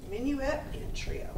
Minuet and trio.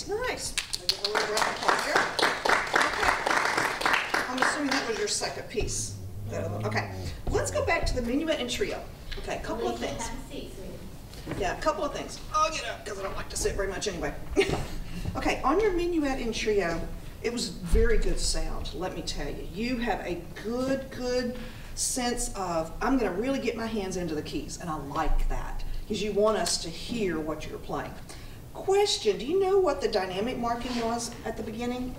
Nice. Give a little round of applause here. Okay. I'm assuming that was your second piece. Okay. Let's go back to the minuet and trio. Okay, a couple of things. Yeah, a couple of things. I'll get up because I don't like to sit very much anyway. Okay, on your minuet and trio, it was very good sound, let me tell you. You have a good sense of, I'm going to really get my hands into the keys, and I like that because you want us to hear what you're playing. Question, do you know what the dynamic marking was at the beginning?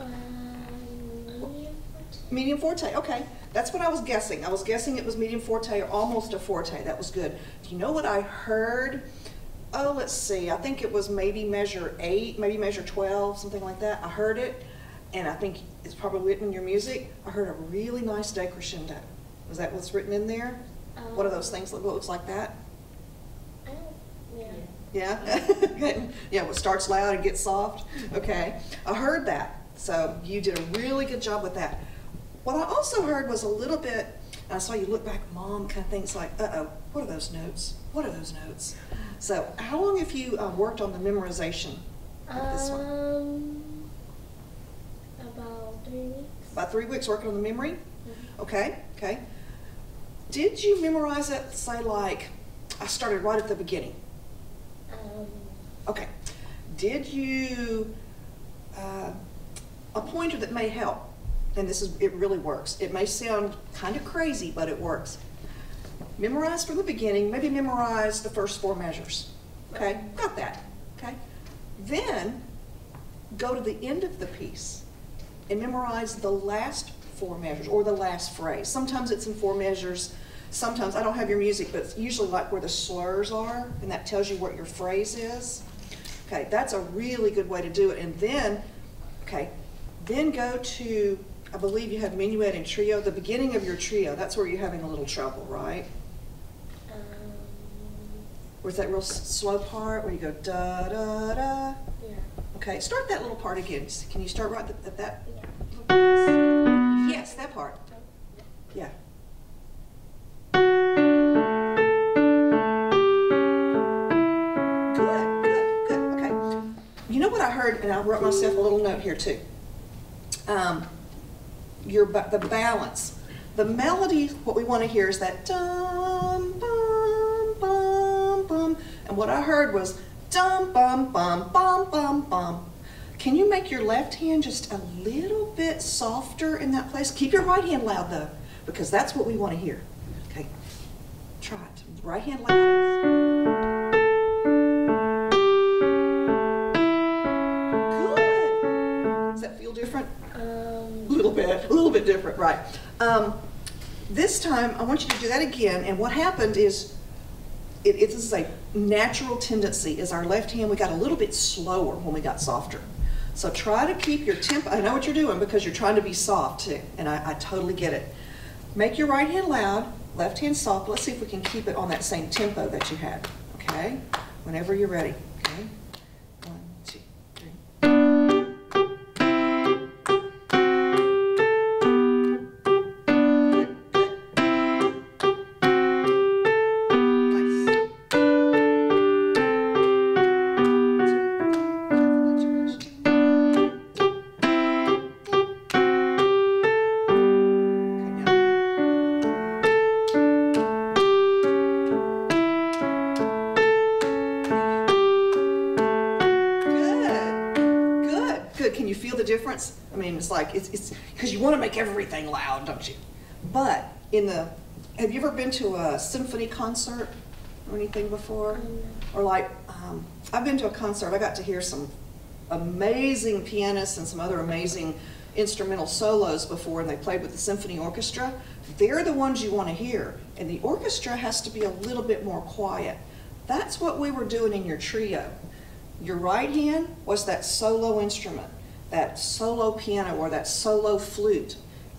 Medium forte, okay. That's what I was guessing. I was guessing it was medium forte or almost a forte. That was good. Do you know what I heard? Oh, let's see. I think it was maybe measure 8, maybe measure 12, something like that. I heard it, and I think it's probably written in your music. I heard a really nice decrescendo. Was that what's written in there? What are those things that looks like that? Yeah? Yeah, what starts loud and gets soft? Okay. I heard that. So you did a really good job with that. What I also heard was a little bit, and I saw you look back, Mom, kind of things like, uh-oh, what are those notes? What are those notes? So how long have you worked on the memorization of this one? About 3 weeks. About 3 weeks working on the memory? Mm-hmm. Okay. Did you memorize it, say like, I started right at the beginning? Okay. Did you, a pointer that may help, and it really works. It may sound kind of crazy, but it works. Memorize from the beginning, maybe memorize the first 4 measures. Okay, got that. Okay. Then go to the end of the piece and memorize the last 4 measures or the last phrase. Sometimes it's in 4 measures. Sometimes, I don't have your music, but it's usually like where the slurs are, and that tells you what your phrase is. Okay, that's a really good way to do it. And then, then go to, I believe you have minuet and trio, the beginning of your trio. That's where you're having a little trouble, right? Where's that real slow part where you go da da da? Yeah. Okay, start that little part again. Can you start right at that? Yeah. Yes, that part. Yeah. Good. Okay. You know what I heard, and I wrote myself a little note here too. The balance. The melody, what we want to hear is that dum bum bum bum, and what I heard was dum bum bum bum bum bum. Can you make your left hand just a little bit softer in that place? Keep your right hand loud though, because that's what we want to hear. Okay, try it. Right hand loud. Good. Does that feel different? A little bit different, right. This time, I want you to do that again, and what happened is, this is a natural tendency, is our left hand, we got a little bit slower when we got softer. So try to keep your tempo, I know what you're doing because you're trying to be soft too, and I totally get it. Make your right hand loud, left hand soft. Let's see if we can keep it on that same tempo that you had, okay? Whenever you're ready. Okay? 1, 2, 3. Good. Can you feel the difference? I mean, it's like, it's because you want to make everything loud, don't you? But have you ever been to a symphony concert or anything before? Or like, I've been to a concert, I got to hear some amazing pianists and some other amazing instrumental solos before, and they played with the symphony orchestra. They're the ones you want to hear, and the orchestra has to be a little bit more quiet. That's what we were doing in your trio. Your right hand was that solo instrument, that solo piano or that solo flute.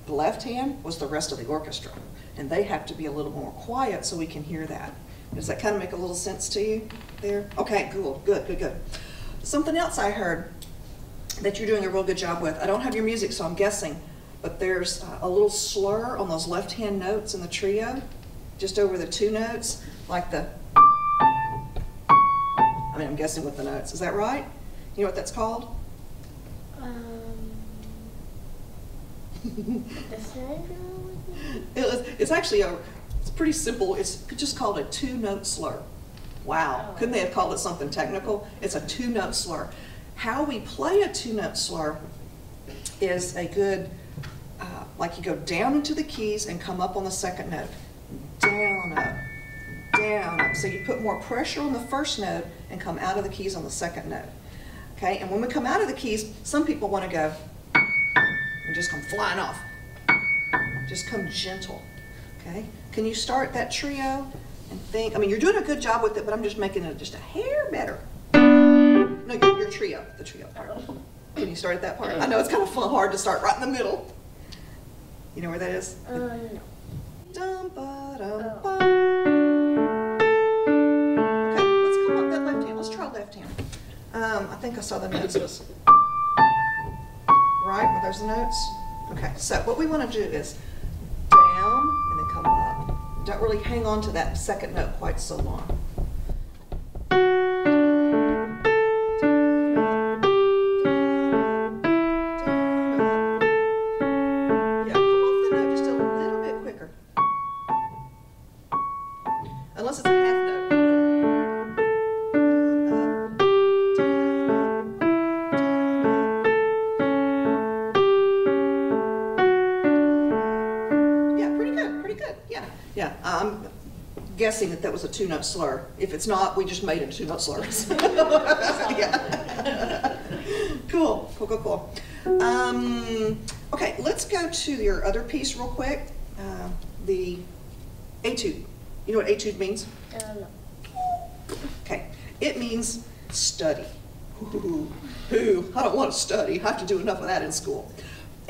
The left hand was the rest of the orchestra, and they have to be a little more quiet so we can hear that. Does that kind of make a little sense to you there? Okay, cool, good. Something else I heard that you're doing a real good job with. I don't have your music, so I'm guessing, but there's a little slur on those left-hand notes in the trio, just over the 2 notes, like the, I mean, I'm guessing with the notes. Is that right? You know what that's called? It's actually it's pretty simple. It's just called a 2-note slur. Wow. Couldn't they have called it something technical? It's a 2-note slur. How we play a 2-note slur is a good, like you go down into the keys and come up on the 2nd note. Down, up, down, up. So you put more pressure on the 1st note and come out of the keys on the 2nd note. Okay, and when we come out of the keys, some people want to go and just come flying off. Just come gentle. Okay, can you start that trio and think? I mean, you're doing a good job with it, but I'm just making it just a hair better. No, your trio, the trio part. Can you start at that part? I know it's kind of hard to start right in the middle. You know where that is? No. Dum, ba, dum, ba. Okay, let's come up that left hand. Let's try left hand. I think I saw the notes. Right, were those the notes? Okay, so what we want to do is down and then come up. Don't really hang on to that 2nd note quite so long. Yeah, come off the note just a little bit quicker. Unless it's a half note. Yeah, I'm guessing that was a 2-note slur. If it's not, we just made it 2-note slurs. Yeah. Cool. Okay, let's go to your other piece real quick. The etude. You know what etude means? No. Okay, it means study. Ooh, I don't want to study. I have to do enough of that in school.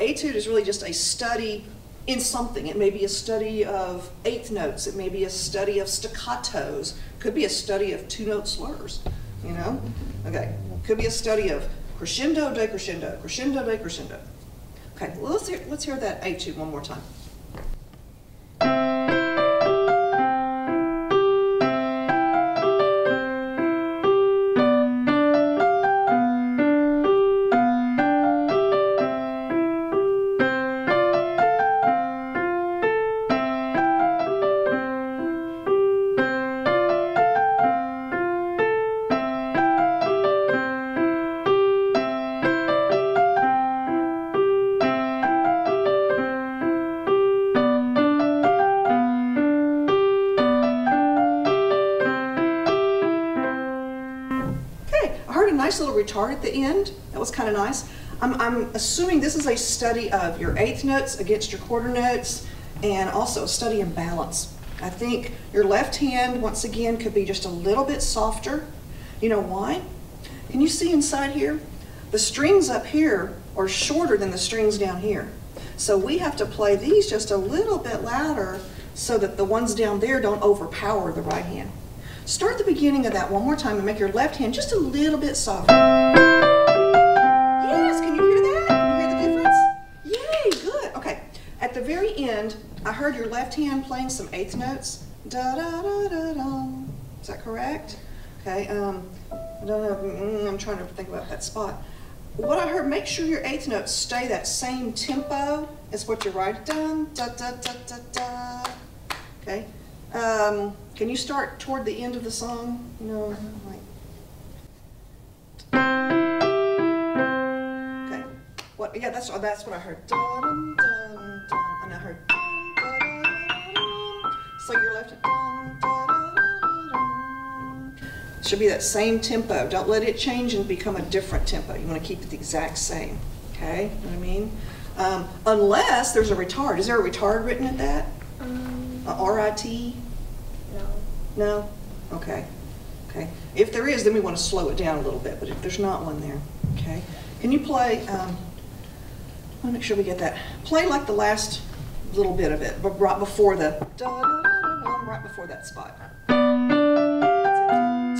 Etude is really just a study in something. It may be a study of 8th notes. It may be a study of staccatos. Could be a study of 2-note slurs, you know? Okay, could be a study of crescendo, decrescendo, crescendo, decrescendo. Okay, well, let's hear that etude one more time. Nice little retard at the end. That was kind of nice. I'm assuming this is a study of your 8th notes against your quarter notes, and also a study in balance. I think your left hand, once again, could be just a little bit softer. You know why? Can you see inside here? The strings up here are shorter than the strings down here. So we have to play these just a little bit louder so that the ones down there don't overpower the right hand. Start the beginning of that one more time and make your left hand just a little bit softer. Yes, can you hear that? Can you hear the difference? Yay, good. Okay, at the very end, I heard your left hand playing some eighth notes. Da da da da da. Is that correct? Okay, I don't know, I'm trying to think about that spot. What I heard, make sure your eighth notes stay that same tempo as what you're writing down. Da da da da da. Okay. Can you start toward the end of the song? No, like. Okay. What? Yeah, that's what I heard. Dun, dun, dun, and I heard. Dun, dun, dun, dun. So your left. Dun, dun, dun, dun, dun. Should be that same tempo. Don't let it change and become a different tempo. You want to keep it the exact same. Okay. You know what I mean? Unless there's a retard. Is there a retard written at that? R-I-T? No. No? Okay. Okay. If there is, then we want to slow it down a little bit, but if there's not one there, okay. Can you play, I want to make sure we get that. Play like the last little bit of it, but right before the, da-da-da-da-da, right before that spot. That's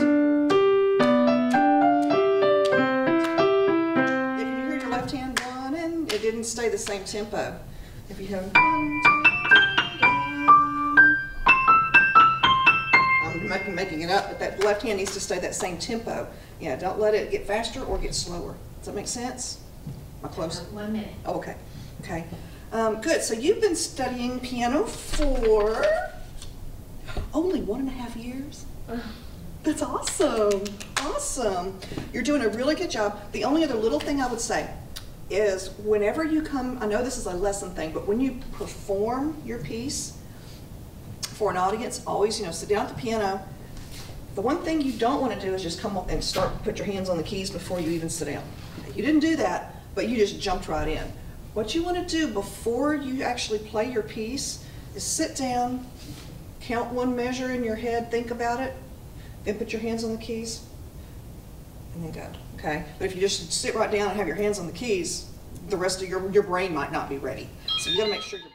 it. Yeah, can you hear your left hand running? It didn't stay the same tempo. If you have, I'm making it up, but that left hand needs to stay that same tempo. Yeah, don't let it get faster or get slower. Does that make sense? Am I close? 1 minute. Oh, okay. Okay. Good. So you've been studying piano for only 1.5 years? That's awesome. Awesome. You're doing a really good job. The only other little thing I would say is whenever you come, I know this is a lesson thing, but when you perform your piece for an audience, always, sit down at the piano. The one thing you don't want to do is just come up and put your hands on the keys before you even sit down. You didn't do that, but you just jumped right in. What you want to do before you actually play your piece is sit down, count one measure in your head, think about it, then put your hands on the keys, and then go, okay? But if you just sit right down and have your hands on the keys, the rest of your brain might not be ready. So you gotta make sure you're